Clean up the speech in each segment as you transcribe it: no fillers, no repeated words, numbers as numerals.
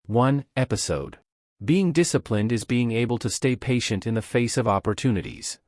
1 episode. Being disciplined is being able to stay patient in the face of opportunities.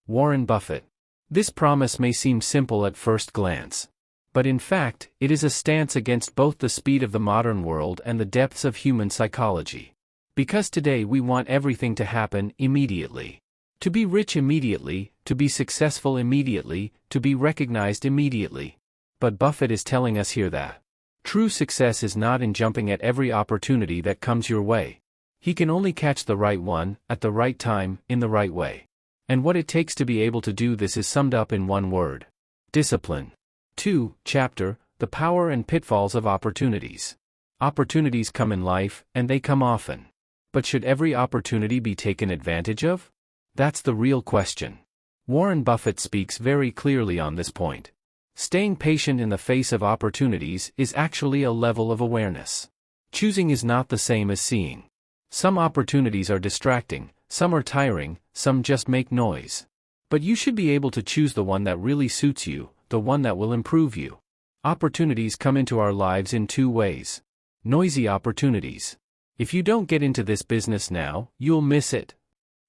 Warren Buffett. This promise may seem simple at first glance. But in fact, it is a stance against both the speed of the modern world and the depths of human psychology. Because today we want everything to happen immediately. To be rich immediately, to be successful immediately, to be recognized immediately. But Buffett is telling us here that true success is not in jumping at every opportunity that comes your way. He can only catch the right one, at the right time, in the right way. And what it takes to be able to do this is summed up in one word: discipline. 2 chapter, The Power and Pitfalls of Opportunities. Opportunities come in life, and they come often. But should every opportunity be taken advantage of? That's the real question. Warren Buffett speaks very clearly on this point. Staying patient in the face of opportunities is actually a level of awareness. Choosing is not the same as seeing. Some opportunities are distracting, some are tiring, some just make noise. But you should be able to choose the one that really suits you, the one that will improve you. Opportunities come into our lives in two ways. Noisy opportunities. If you don't get into this business now, you'll miss it.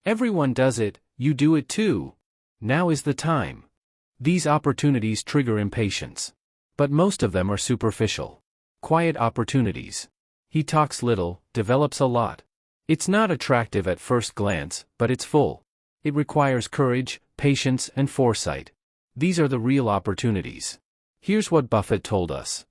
Everyone does it, you do it too. Now is the time. These opportunities trigger impatience. But most of them are superficial. Quiet opportunities. He talks little, develops a lot. It's not attractive at first glance, but it's full. It requires courage, patience, and foresight. These are the real opportunities. Here's what Buffett told us.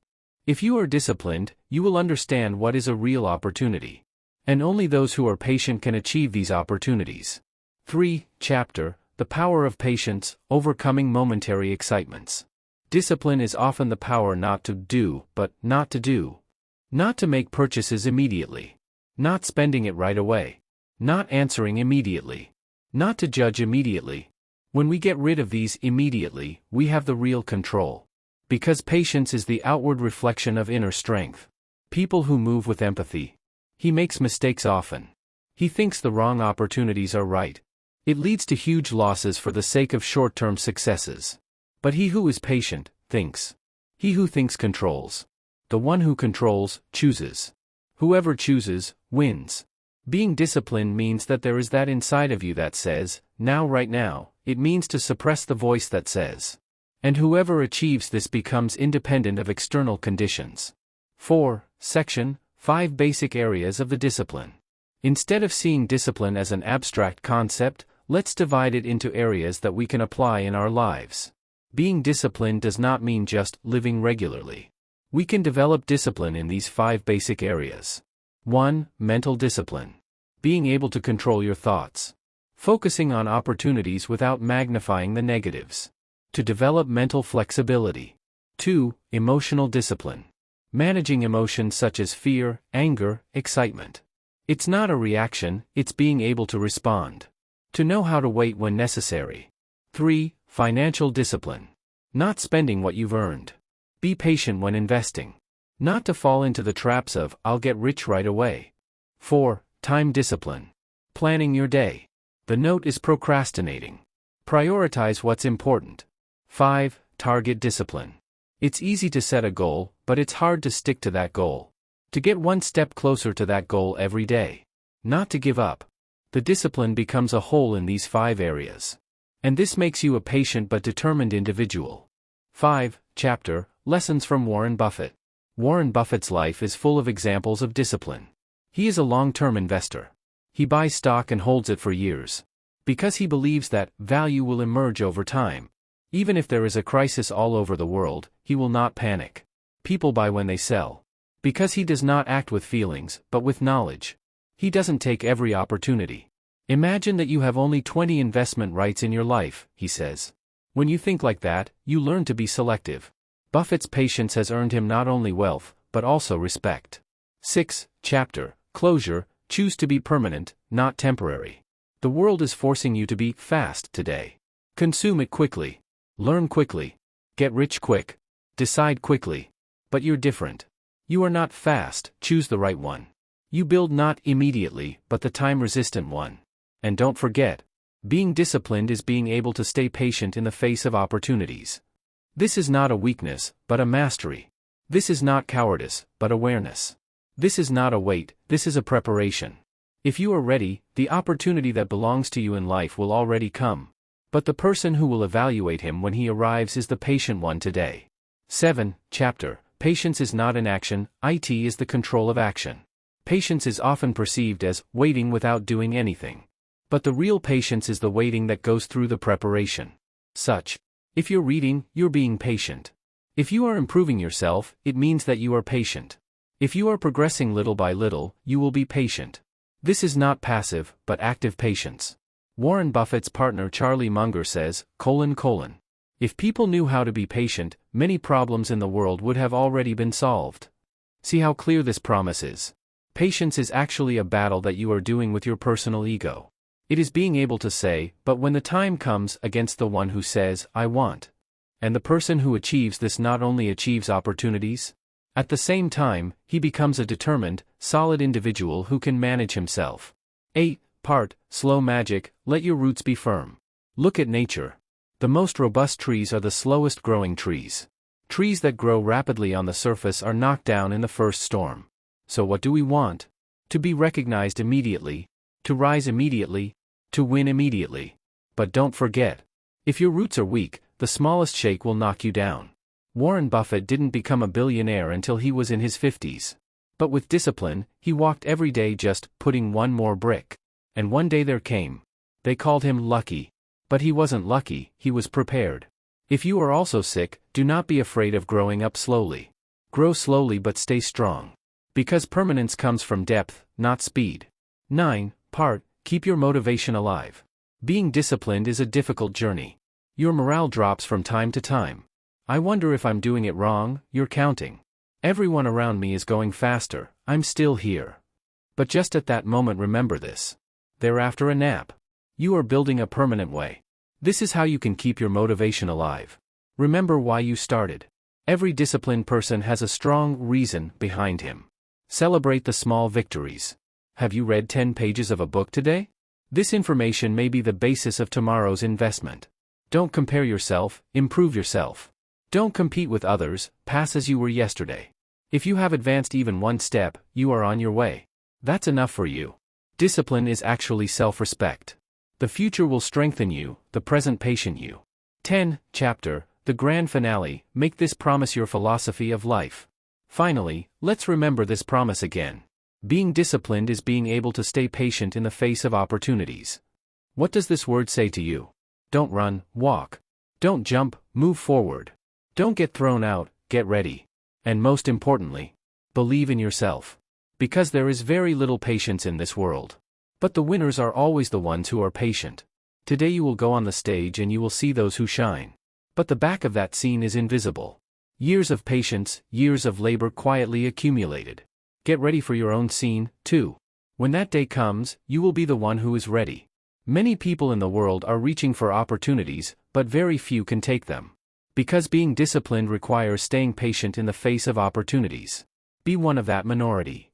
If you are disciplined, you will understand what is a real opportunity. And only those who are patient can achieve these opportunities. 3 chapter, The Power of Patience, Overcoming Momentary Excitements. Discipline is often the power not to do, but not to do. Not to make purchases immediately. Not spending it right away. Not answering immediately. Not to judge immediately. When we get rid of these immediately, we have the real control. Because patience is the outward reflection of inner strength. People who move with empathy. He makes mistakes often. He thinks the wrong opportunities are right. It leads to huge losses for the sake of short-term successes. But he who is patient, thinks. He who thinks controls. The one who controls, chooses. Whoever chooses, wins. Being disciplined means that there is that inside of you that says, now right now. It means to suppress the voice that says. And whoever achieves this becomes independent of external conditions. 4 section, 5 basic areas of the discipline. Instead of seeing discipline as an abstract concept, let's divide it into areas that we can apply in our lives. Being disciplined does not mean just living regularly. We can develop discipline in these 5 basic areas. 1 mental discipline. Being able to control your thoughts. Focusing on opportunities without magnifying the negatives. To develop mental flexibility. 2 emotional discipline. Managing emotions such as fear, anger, excitement. It's not a reaction, it's being able to respond. To know how to wait when necessary. 3 financial discipline. Not spending what you've earned. Be patient when investing. Not to fall into the traps of, I'll get rich right away. 4 time discipline. Planning your day. The note is procrastinating. Prioritize what's important. 5 target discipline. It's easy to set a goal, but it's hard to stick to that goal. To get one step closer to that goal every day. Not to give up. The discipline becomes a whole in these 5 areas. And this makes you a patient but determined individual. 5 chapter, Lessons from Warren Buffett. Warren Buffett's life is full of examples of discipline. He is a long-term investor. He buys stock and holds it for years. Because he believes that value will emerge over time. Even if there is a crisis all over the world, he will not panic. People buy when they sell. Because he does not act with feelings, but with knowledge. He doesn't take every opportunity. Imagine that you have only 20 investment rights in your life, he says. When you think like that, you learn to be selective. Buffett's patience has earned him not only wealth, but also respect. 6 chapter, Closure, Choose to be permanent, not temporary. The world is forcing you to be fast today. Consume it quickly. Learn quickly. Get rich quick. Decide quickly. But you're different. You are not fast, choose the right one. You build not immediately, but the time-resistant one. And don't forget, being disciplined is being able to stay patient in the face of opportunities. This is not a weakness, but a mastery. This is not cowardice, but awareness. This is not a wait, this is a preparation. If you are ready, the opportunity that belongs to you in life will already come. But the person who will evaluate him when he arrives is the patient one today. 7. Chapter: Patience is not inaction, it is the control of action. Patience is often perceived as waiting without doing anything. But the real patience is the waiting that goes through the preparation. If you're reading, you're being patient. If you are improving yourself, it means that you are patient. If you are progressing little by little, you will be patient. This is not passive, but active patience. Warren Buffett's partner Charlie Munger says, "If people knew how to be patient, many problems in the world would have already been solved." See how clear this promise is. Patience is actually a battle that you are doing with your personal ego. It is being able to say, but when the time comes, against the one who says, I want. And the person who achieves this not only achieves opportunities, at the same time, he becomes a determined, solid individual who can manage himself. 8. Slow magic, let your roots be firm. Look at nature. The most robust trees are the slowest growing trees. Trees that grow rapidly on the surface are knocked down in the first storm. So what do we want? To be recognized immediately, to rise immediately, to win immediately. But don't forget, if your roots are weak, the smallest shake will knock you down. Warren Buffett didn't become a billionaire until he was in his 50s. But with discipline, he walked every day just putting one more brick. And one day there came. They called him lucky. But he wasn't lucky, he was prepared. If you are also sick, do not be afraid of growing up slowly. Grow slowly but stay strong. Because permanence comes from depth, not speed. 9. Keep your motivation alive. Being disciplined is a difficult journey. Your morale drops from time to time. I wonder if I'm doing it wrong, you're counting. Everyone around me is going faster, I'm still here. But just at that moment remember this. They're after a nap. You are building a permanent way. This is how you can keep your motivation alive. Remember why you started. Every disciplined person has a strong reason behind him. Celebrate the small victories. Have you read 10 pages of a book today? This information may be the basis of tomorrow's investment. Don't compare yourself, improve yourself. Don't compete with others, pass as you were yesterday. If you have advanced even one step, you are on your way. That's enough for you. Discipline is actually self-respect. The future will strengthen you, the present patient you. 10. Chapter: The Grand Finale, make this promise your philosophy of life. Finally, let's remember this promise again. Being disciplined is being able to stay patient in the face of opportunities. What does this word say to you? Don't run, walk. Don't jump, move forward. Don't get thrown out, get ready. And most importantly, believe in yourself. Because there is very little patience in this world. But the winners are always the ones who are patient. Today you will go on the stage and you will see those who shine. But the back of that scene is invisible. Years of patience, years of labor quietly accumulated. Get ready for your own scene, too. When that day comes, you will be the one who is ready. Many people in the world are reaching for opportunities, but very few can take them. Because being disciplined requires staying patient in the face of opportunities. Be one of that minority.